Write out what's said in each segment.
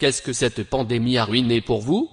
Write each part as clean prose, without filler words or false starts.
Qu'est-ce que cette pandémie a ruiné pour vous?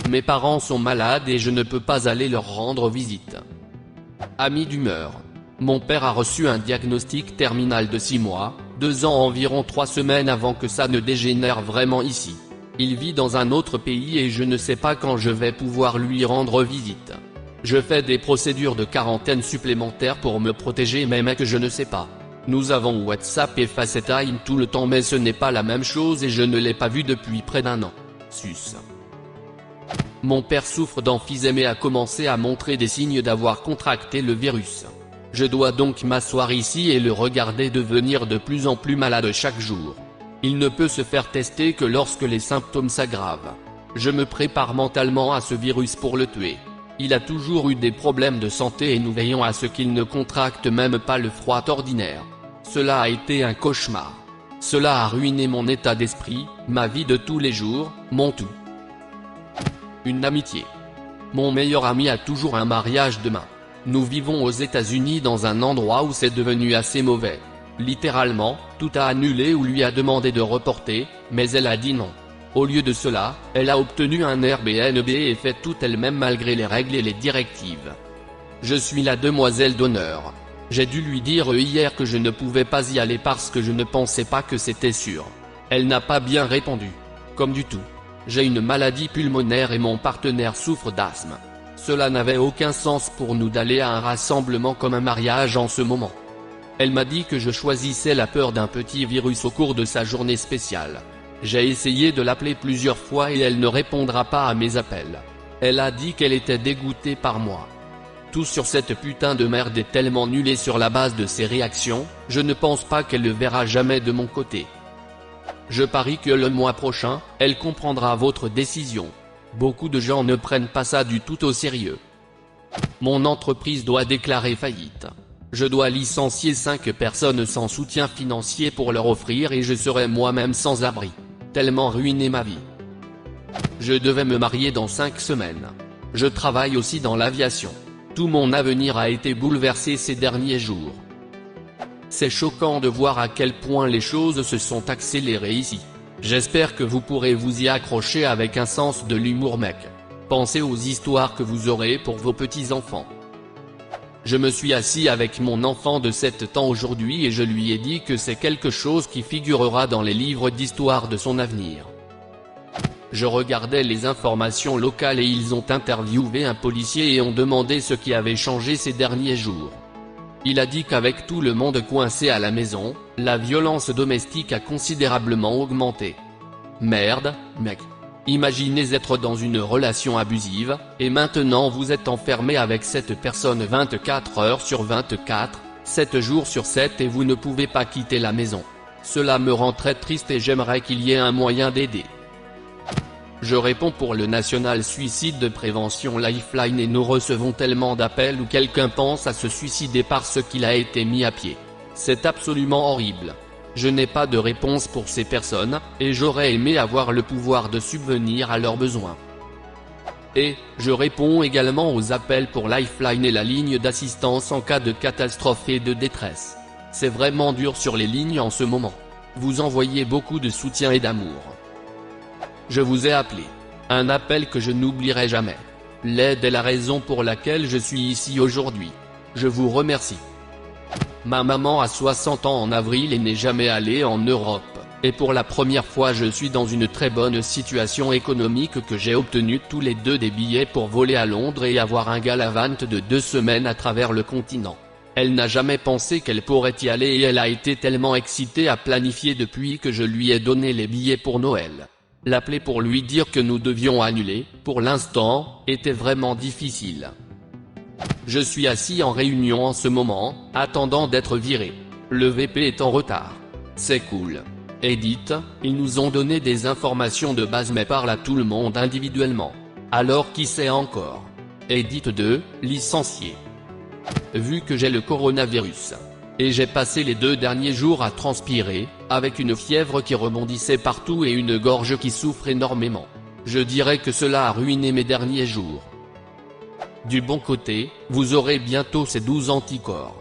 Mes parents sont malades et je ne peux pas aller leur rendre visite. Amis d'humeur. Mon père a reçu un diagnostic terminal de 6 mois, 2 ans environ 3 semaines avant que ça ne dégénère vraiment ici. Il vit dans un autre pays et je ne sais pas quand je vais pouvoir lui rendre visite. Je fais des procédures de quarantaine supplémentaires pour me protéger même que je ne sais pas. Nous avons WhatsApp et FaceTime tout le temps mais ce n'est pas la même chose et je ne l'ai pas vu depuis près d'1 an. Sus. Mon père souffre d'emphysème et a commencé à montrer des signes d'avoir contracté le virus. Je dois donc m'asseoir ici et le regarder devenir de plus en plus malade chaque jour. Il ne peut se faire tester que lorsque les symptômes s'aggravent. Je me prépare mentalement à ce virus pour le tuer. Il a toujours eu des problèmes de santé et nous veillons à ce qu'il ne contracte même pas le froid ordinaire. Cela a été un cauchemar. Cela a ruiné mon état d'esprit, ma vie de tous les jours, mon tout. Une amitié. Mon meilleur ami a toujours un mariage demain. Nous vivons aux États-Unis dans un endroit où c'est devenu assez mauvais. Littéralement, tout a annulé ou lui a demandé de reporter, mais elle a dit non. Au lieu de cela, elle a obtenu un Airbnb et fait tout elle-même malgré les règles et les directives. Je suis la demoiselle d'honneur. J'ai dû lui dire hier que je ne pouvais pas y aller parce que je ne pensais pas que c'était sûr. Elle n'a pas bien répondu. Comme du tout. J'ai une maladie pulmonaire et mon partenaire souffre d'asthme. Cela n'avait aucun sens pour nous d'aller à un rassemblement comme un mariage en ce moment. Elle m'a dit que je choisissais la peur d'un petit virus au cours de sa journée spéciale. J'ai essayé de l'appeler plusieurs fois et elle ne répondra pas à mes appels. Elle a dit qu'elle était dégoûtée par moi. Tout sur cette putain de merde est tellement nul et sur la base de ses réactions, je ne pense pas qu'elle le verra jamais de mon côté. Je parie que le mois prochain, elle comprendra votre décision. Beaucoup de gens ne prennent pas ça du tout au sérieux. Mon entreprise doit déclarer faillite. Je dois licencier 5 personnes sans soutien financier pour leur offrir et je serai moi-même sans abri. Tellement ruiné ma vie. Je devais me marier dans 5 semaines. Je travaille aussi dans l'aviation. Tout mon avenir a été bouleversé ces derniers jours. C'est choquant de voir à quel point les choses se sont accélérées ici. J'espère que vous pourrez vous y accrocher avec un sens de l'humour mec. Pensez aux histoires que vous aurez pour vos petits-enfants. Je me suis assis avec mon enfant de 7 ans aujourd'hui et je lui ai dit que c'est quelque chose qui figurera dans les livres d'histoire de son avenir. Je regardais les informations locales et ils ont interviewé un policier et ont demandé ce qui avait changé ces derniers jours. Il a dit qu'avec tout le monde coincé à la maison, la violence domestique a considérablement augmenté. Merde, mec. Imaginez être dans une relation abusive, et maintenant vous êtes enfermé avec cette personne 24 heures sur 24, 7 jours sur 7 et vous ne pouvez pas quitter la maison. Cela me rend très triste et j'aimerais qu'il y ait un moyen d'aider. Je réponds pour le National Suicide de Prévention Lifeline et nous recevons tellement d'appels où quelqu'un pense à se suicider parce qu'il a été mis à pied. C'est absolument horrible. Je n'ai pas de réponse pour ces personnes, et j'aurais aimé avoir le pouvoir de subvenir à leurs besoins. Et, je réponds également aux appels pour Lifeline et la ligne d'assistance en cas de catastrophe et de détresse. C'est vraiment dur sur les lignes en ce moment. Vous envoyez beaucoup de soutien et d'amour. Je vous ai appelé. Un appel que je n'oublierai jamais. L'aide est la raison pour laquelle je suis ici aujourd'hui. Je vous remercie. Ma maman a 60 ans en avril et n'est jamais allée en Europe, et pour la première fois je suis dans une très bonne situation économique que j'ai obtenu tous les deux des billets pour voler à Londres et avoir un galavant de 2 semaines à travers le continent. Elle n'a jamais pensé qu'elle pourrait y aller et elle a été tellement excitée à planifier depuis que je lui ai donné les billets pour Noël. L'appeler pour lui dire que nous devions annuler, pour l'instant, était vraiment difficile. Je suis assis en réunion en ce moment, attendant d'être viré. Le VP est en retard. C'est cool. Edith, ils nous ont donné des informations de base mais parlent à tout le monde individuellement. Alors qui sait encore? Edith 2, licencié. Vu que j'ai le coronavirus. Et j'ai passé les 2 derniers jours à transpirer, avec une fièvre qui rebondissait partout et une gorge qui souffre énormément. Je dirais que cela a ruiné mes derniers jours. Du bon côté, vous aurez bientôt ces 12 anticorps.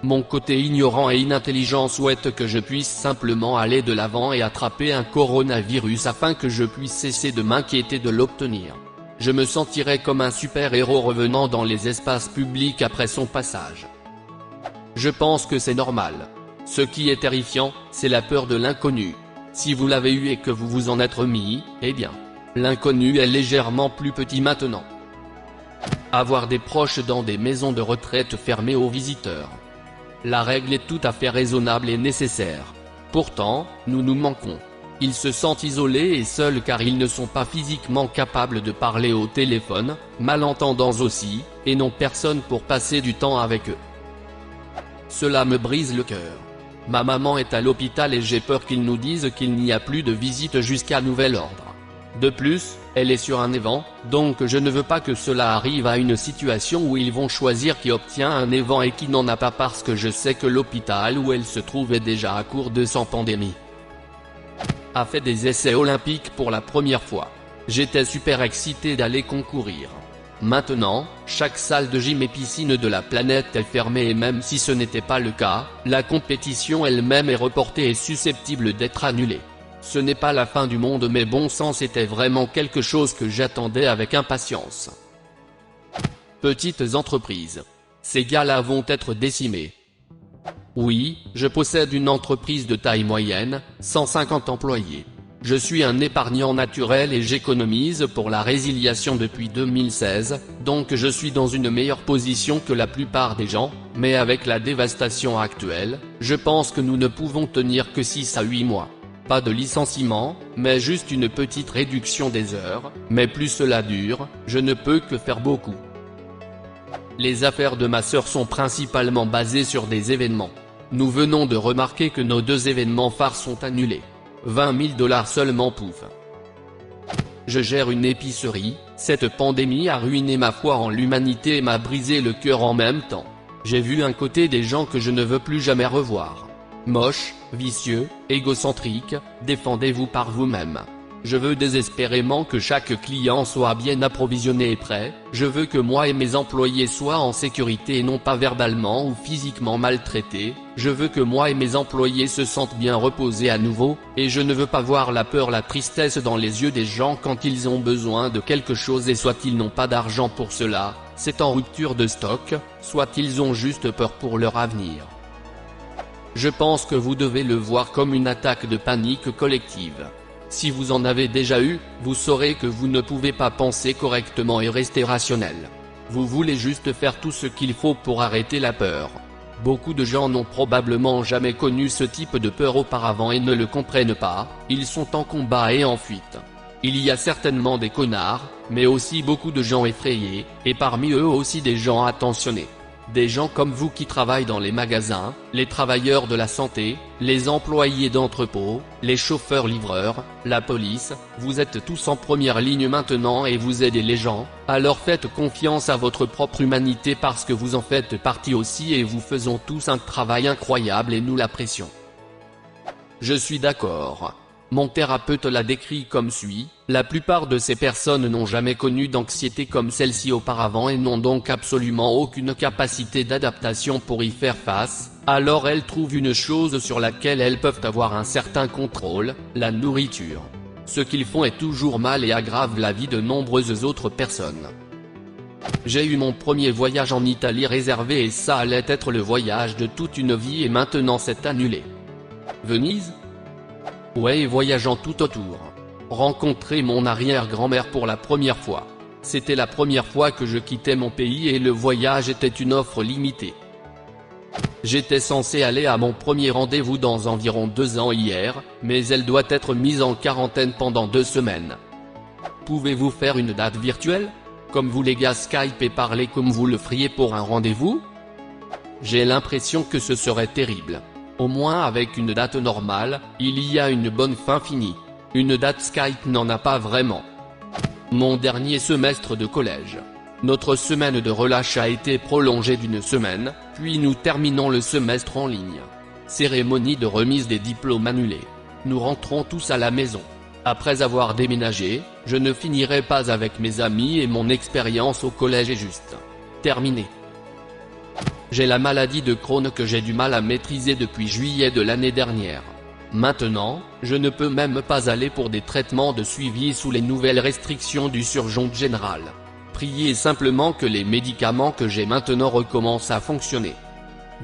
Mon côté ignorant et inintelligent souhaite que je puisse simplement aller de l'avant et attraper un coronavirus afin que je puisse cesser de m'inquiéter de l'obtenir. Je me sentirais comme un super-héros revenant dans les espaces publics après son passage. Je pense que c'est normal. Ce qui est terrifiant, c'est la peur de l'inconnu. Si vous l'avez eu et que vous vous en êtes remis, eh bien, l'inconnu est légèrement plus petit maintenant. Avoir des proches dans des maisons de retraite fermées aux visiteurs. La règle est tout à fait raisonnable et nécessaire. Pourtant, nous nous manquons. Ils se sentent isolés et seuls car ils ne sont pas physiquement capables de parler au téléphone, malentendants aussi, et n'ont personne pour passer du temps avec eux. Cela me brise le cœur. Ma maman est à l'hôpital et j'ai peur qu'ils nous disent qu'il n'y a plus de visite jusqu'à nouvel ordre. De plus, elle est sur un évent, donc je ne veux pas que cela arrive à une situation où ils vont choisir qui obtient un évent et qui n'en a pas parce que je sais que l'hôpital où elle se trouve est déjà à court de sans pandémie. A fait des essais olympiques pour la première fois. J'étais super excité d'aller concourir. Maintenant, chaque salle de gym et piscine de la planète est fermée et même si ce n'était pas le cas, la compétition elle-même est reportée et susceptible d'être annulée. Ce n'est pas la fin du monde mais bon sang c'était vraiment quelque chose que j'attendais avec impatience. Petites entreprises. Ces gars-là vont être décimés. Oui, je possède une entreprise de taille moyenne, 150 employés. Je suis un épargnant naturel et j'économise pour la résiliation depuis 2016, donc je suis dans une meilleure position que la plupart des gens, mais avec la dévastation actuelle, je pense que nous ne pouvons tenir que 6 à 8 mois. Pas de licenciement, mais juste une petite réduction des heures, mais plus cela dure, je ne peux que faire beaucoup. Les affaires de ma sœur sont principalement basées sur des événements. Nous venons de remarquer que nos 2 événements phares sont annulés. 20 000 $ seulement pouf. Je gère une épicerie, cette pandémie a ruiné ma foi en l'humanité et m'a brisé le cœur en même temps. J'ai vu un côté des gens que je ne veux plus jamais revoir. Moche, vicieux, égocentrique, défendez-vous par vous-même. Je veux désespérément que chaque client soit bien approvisionné et prêt, je veux que moi et mes employés soient en sécurité et non pas verbalement ou physiquement maltraités, je veux que moi et mes employés se sentent bien reposés à nouveau, et je ne veux pas voir la peur, la tristesse dans les yeux des gens quand ils ont besoin de quelque chose et soit ils n'ont pas d'argent pour cela, c'est en rupture de stock, soit ils ont juste peur pour leur avenir. Je pense que vous devez le voir comme une attaque de panique collective. Si vous en avez déjà eu, vous saurez que vous ne pouvez pas penser correctement et rester rationnel. Vous voulez juste faire tout ce qu'il faut pour arrêter la peur. Beaucoup de gens n'ont probablement jamais connu ce type de peur auparavant et ne le comprennent pas, ils sont en combat et en fuite. Il y a certainement des connards, mais aussi beaucoup de gens effrayés, et parmi eux aussi des gens attentionnés. Des gens comme vous qui travaillent dans les magasins, les travailleurs de la santé, les employés d'entrepôt, les chauffeurs-livreurs, la police, vous êtes tous en première ligne maintenant et vous aidez les gens, alors faites confiance à votre propre humanité parce que vous en faites partie aussi et vous faisons tous un travail incroyable et nous l'apprécions. Je suis d'accord. Mon thérapeute l'a décrit comme suit, la plupart de ces personnes n'ont jamais connu d'anxiété comme celle-ci auparavant et n'ont donc absolument aucune capacité d'adaptation pour y faire face, alors elles trouvent une chose sur laquelle elles peuvent avoir un certain contrôle, la nourriture. Ce qu'ils font est toujours mal et aggrave la vie de nombreuses autres personnes. J'ai eu mon premier voyage en Italie réservé et ça allait être le voyage de toute une vie et maintenant c'est annulé. Venise ? Ouais, voyageant tout autour. Rencontrer mon arrière-grand-mère pour la première fois. C'était la première fois que je quittais mon pays et le voyage était une offre limitée. J'étais censé aller à mon premier rendez-vous dans environ 2 ans hier, mais elle doit être mise en quarantaine pendant 2 semaines. Pouvez-vous faire une date virtuelle ? Comme vous les gars Skype et parler comme vous le feriez pour un rendez-vous ? J'ai l'impression que ce serait terrible. Au moins avec une date normale, il y a une bonne fin finie. Une date Skype n'en a pas vraiment. Mon dernier semestre de collège. Notre semaine de relâche a été prolongée d'1 semaine, puis nous terminons le semestre en ligne. Cérémonie de remise des diplômes annulée. Nous rentrons tous à la maison. Après avoir déménagé, je ne finirai pas avec mes amis et mon expérience au collège est juste terminée. j'ai la maladie de Crohn que j'ai du mal à maîtriser depuis juillet de l'année dernière. Maintenant, je ne peux même pas aller pour des traitements de suivi sous les nouvelles restrictions du surgeon général. Priez simplement que les médicaments que j'ai maintenant recommencent à fonctionner.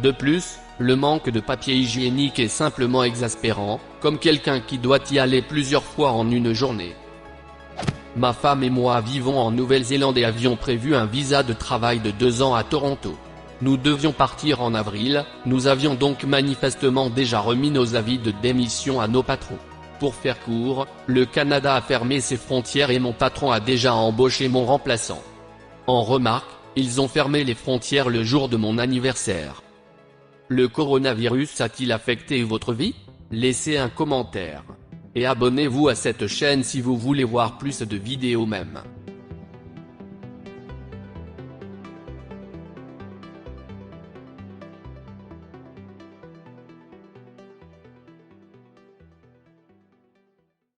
De plus, le manque de papier hygiénique est simplement exaspérant, comme quelqu'un qui doit y aller plusieurs fois en une journée. Ma femme et moi vivons en Nouvelle-Zélande et avions prévu un visa de travail de 2 ans à Toronto. Nous devions partir en avril, nous avions donc manifestement déjà remis nos avis de démission à nos patrons. Pour faire court, le Canada a fermé ses frontières et mon patron a déjà embauché mon remplaçant. En remarque, ils ont fermé les frontières le jour de mon anniversaire. Le coronavirus a-t-il affecté votre vie? Laissez un commentaire. Et abonnez-vous à cette chaîne si vous voulez voir plus de vidéos même.